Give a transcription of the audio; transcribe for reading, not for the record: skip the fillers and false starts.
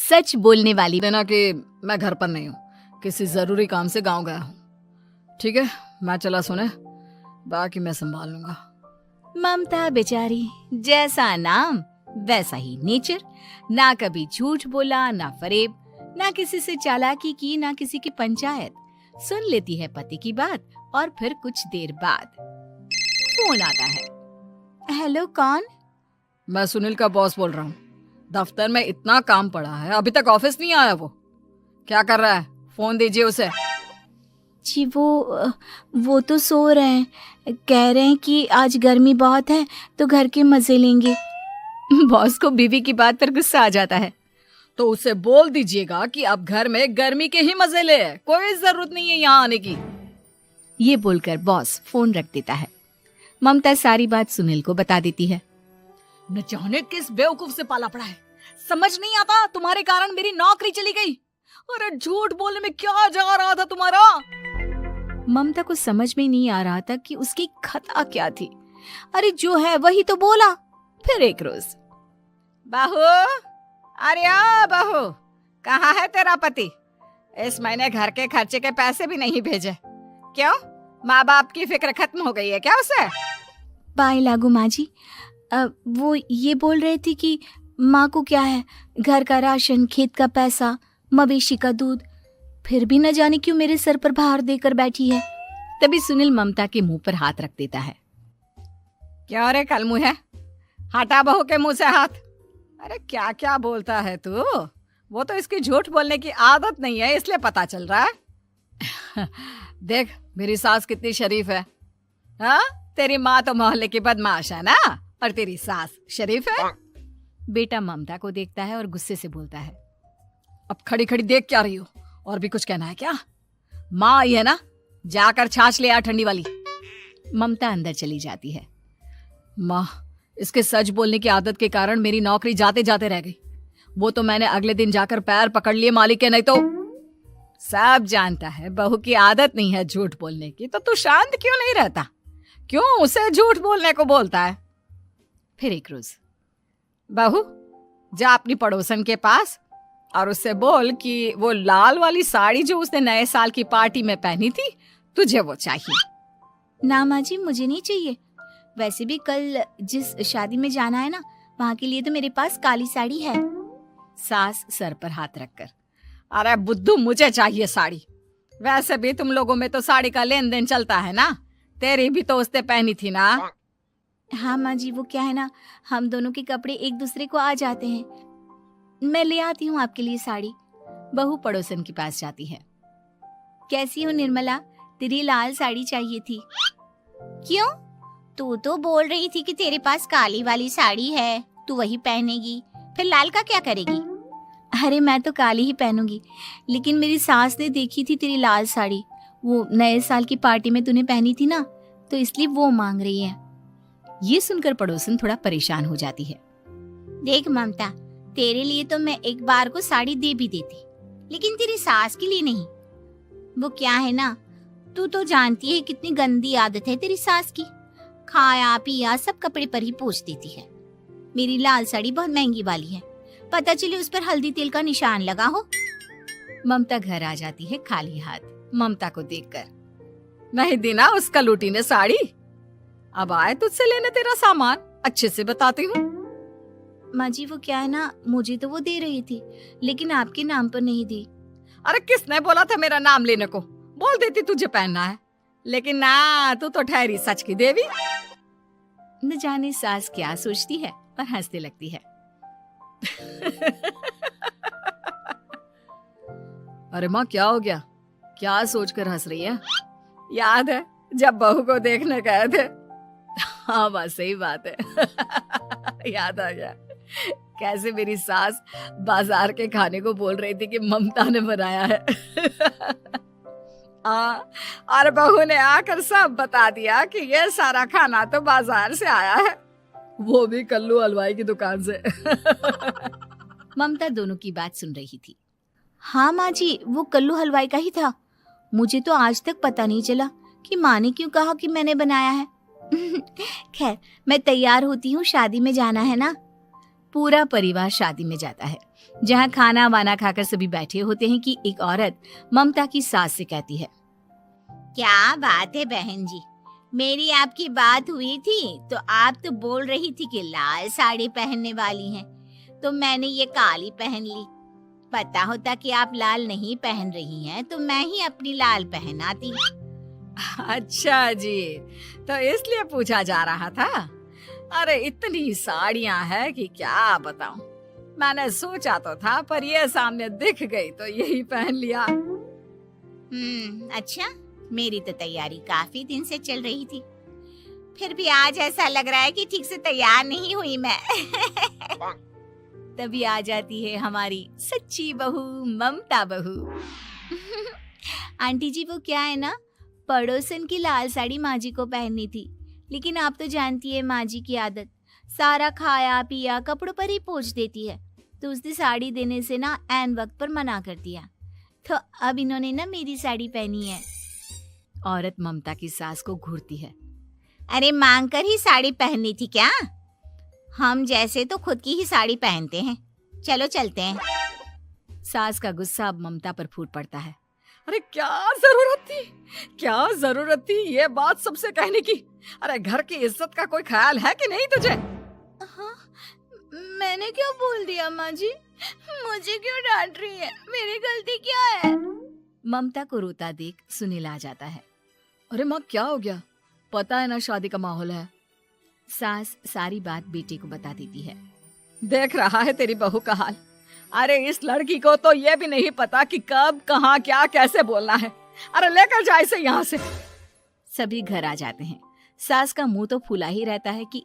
सच बोलने वाली। देना कि मैं घर पर नहीं हूँ, किसी जरूरी काम से गांव गया हूँ। ठीक है, मैं चला सोने, बाकी मैं संभाल लूंगा। ममता बेचारी, जैसा नाम वैसा ही नेचर। ना कभी झूठ बोला, ना फरेब, ना किसी से चालाकी की, ना किसी की पंचायत। सुन लेती है पति की बात और फिर कुछ देर बाद फोन आता है। हेलो, कौन? मैं सुनील का बॉस बोल रहा हूँ। दफ्तर में इतना काम पड़ा है, अभी तक ऑफिस नहीं आया। वो क्या कर रहा है? फोन दीजिए उसे। जी वो तो सो रहे हैं, कह रहे हैं कि आज गर्मी बहुत है तो घर के मजे लेंगे। बॉस को बीवी की बात पर गुस्सा आ जाता है। तो उसे बोल दीजिएगा कि अब घर में गर्मी के ही मजे ले, कोई जरूरत नहीं है यहाँ आने की। ये बोलकर बॉस फोन रख देता है। ममता सारी बात सुनील को बता देती है। न जाने किस बेवकूफ से पाला पड़ा है, समझ नहीं आता। तुम्हारे कारण मेरी नौकरी चली गई। अरे झूठ बोलने में क्या जा रहा था तुम्हारा? ममता को समझ में नहीं आ रहा था कि उसकी खता क्या थी। अरे जो है वही तो बोला। फिर एक रोज, बहू, अरे आ बहू, कहाँ है तेरा पति? इस महीने घर के खर्चे के पैसे भी नहीं भेजे। क्यों, माँ बाप की फिक्र खत्म हो गई है क्या उसे? बाय लागू माँ जी, वो ये बोल रहे थे कि माँ को क्या है, घर का राशन, खेत का पैसा, मवेशी का दूध, फिर भी न जाने क्यों मेरे सर पर भार देकर बैठी है। तभी सुनील ममता के मुंह पर हाथ रख देता है। क्यों रे कलमुँह है, हटा बहू के मुंह से हाथ। अरे क्या क्या बोलता है तू? वो तो इसकी झूठ बोलने की आदत नहीं है, इसलिए पता चल रहा है। देख मेरी सास कितनी शरीफ है। हाँ, तेरी माँ तो मोहल्ले की बदमाश है ना, और तेरी सास शरीफ है। बेटा ममता को देखता है और गुस्से से बोलता है। अब खड़ी खड़ी देख क्या रही हो? और भी कुछ कहना है क्या? माँ आई है ना, जाकर छाछ ले आ ठंडी वाली। ममता अंदर चली जाती है। माँ, इसके सच बोलने की आदत के कारण मेरी नौकरी जाते जाते रह गई। वो तो मैंने अगले दिन जाकर पैर पकड़ लिए मालिक के, नहीं तो। सब जानता है बहू की आदत नहीं है झूठ बोलने की, तो तू शांत क्यों नहीं रहता? क्यों उसे झूठ बोलने को बोलता है? फिर एक रोज, बहू जा अपनी पड़ोसन के पास और उससे बोल कि वो लाल वाली साड़ी जो उसने नए साल की पार्टी में पहनी थी, तुझे वो चाहिए। ना माँ जी, मुझे नहीं चाहिए। वैसे भी कल जिस शादी में जाना है ना, वहाँ के लिए तो मेरे पास काली साड़ी है। सास सर पर हाथ रखकर, अरे बुद्धू, मुझे चाहिए साड़ी। वैसे भी तुम लोगों में तो साड़ी का लेन देन चलता है ना, तेरी भी तो उसने पहनी थी ना। हाँ माँ जी, वो क्या है ना, हम दोनों के कपड़े एक दूसरे को आ जाते हैं। मैं ले आती हूँ आपके लिए साड़ी। बहू पड़ोसन के पास जाती है। कैसी हो निर्मला, तेरी लाल साड़ी चाहिए थी। क्यों? तू तो बोल रही थी कि तेरे पास काली वाली साड़ी है, तू वही पहनेगी, फिर लाल का क्या करेगी? अरे मैं तो काली ही पहनूंगी, लेकिन मेरी सास ने देखी थी तेरी लाल साड़ी, वो नए साल की पार्टी में तूने पहनी थी ना, तो इसलिए वो मांग रही है। ये सुनकर पड़ोसन थोड़ा परेशान हो जाती है। देख ममता, तेरे लिए तो मैं एक बार को साड़ी दे भी देती, लेकिन तेरी सास के लिए नहीं। वो क्या है ना, तू तो जानती है कितनी गंदी आदत है तेरी सास की, खाया पिया सब कपड़े पर ही पोंछ देती है। मेरी लाल साड़ी बहुत महंगी वाली है, पता चले उस पर हल्दी तेल का निशान लगा हो। ममता घर आ जाती है खाली हाथ। ममता को देखकर, नहीं देना उसका लूटी ने साड़ी। अब आए तुझसे लेने तेरा सामान, अच्छे से बताती हूँ। माँ जी वो क्या है ना, मुझे तो वो दे रही थी, लेकिन आपके नाम पर नहीं दी। अरे किसने बोला था मेरा नाम लेने को? बोल देती तुझे पहनना है, लेकिन ना, तू तो ठहरी सच की देवी। न जाने सास क्या सोचती है, पर हंसने लगती है। अरे माँ, क्या हो गया? क्या सोचकर हंस रही है? याद है जब बहू को देखने गए थे? हाँ बस सही बात है। याद आ गया कैसे मेरी सास बाजार के खाने को बोल रही थी कि ममता ने बनाया है। और बहू ने आकर सब बता दिया कि ये सारा खाना तो बाजार से आया है, वो भी कल्लू हलवाई की दुकान से। ममता दोनों की बात सुन रही थी। हाँ माँ जी, वो कल्लू हलवाई का ही था। मुझे तो आज तक पता नहीं चला कि माँ ने क्यों कहा कि मैंने बनाया है। खैर, मैं तैयार होती हूँ, शादी में जाना है ना। पूरा परिवार शादी में जाता है, जहाँ खाना वाना खाकर सभी बैठे होते हैं कि एक औरत ममता की सास से कहती है, क्या बात है बहन जी, मेरी आपकी बात हुई थी तो आप तो बोल रही थी कि लाल साड़ी पहनने वाली हैं, तो मैंने ये काली पहन ली। पता होता कि आप लाल नहीं पहन रही हैं तो मैं ही अपनी लाल पहनाती। अच्छा जी, तो इसलिए पूछा जा रहा था। अरे इतनी साड़ियां हैं कि क्या बताऊं। मैंने सोचा तो था, पर ये सामने दिख गई तो यही पहन लिया। अच्छा, मेरी तो तैयारी काफी दिन से चल रही थी, फिर भी आज ऐसा लग रहा है कि ठीक से तैयार नहीं हुई मैं। तभी आ जाती है हमारी सच्ची बहू ममता बहू। आंटी जी, वो क्या है ना, पड़ोसन की लाल साड़ी माँ जी को पहननी थी, लेकिन आप तो जानती है माँ जी की आदत, सारा खाया पिया कपड़ों पर ही पोंछ देती है, तो उसने साड़ी देने से ना ऐन वक्त पर मना कर दिया, तो अब इन्होंने ना मेरी साड़ी पहनी है। औरत ममता की सास को घूरती है, अरे मांग कर ही साड़ी पहननी थी क्या? हम जैसे तो खुद की ही साड़ी पहनते हैं, चलो चलते हैं। सास का गुस्सा अब ममता पर फूट पड़ता है। अरे क्या जरूरत थी ये बात सबसे कहने की? अरे घर की इज्जत का कोई ख्याल है कि नहीं तुझे? हाँ, मैंने क्यों बोल दिया माँ जी? मुझे क्यों डांट रही है? मेरी गलती क्या है? ममता को रोता देख सुनील आ जाता है। अरे माँ, क्या हो गया? पता है ना शादी का माहौल है। सास सारी बात बेटे को बता देती है। देख रहा है तेरी बहू का हाल। अरे इस लड़की को तो ये भी नहीं पता कि कब कहाँ क्या कैसे बोलना है। अरे लेकर जा इसे यहाँ से। सभी घर आ जाते हैं। सास का मुंह तो फूला ही रहता है कि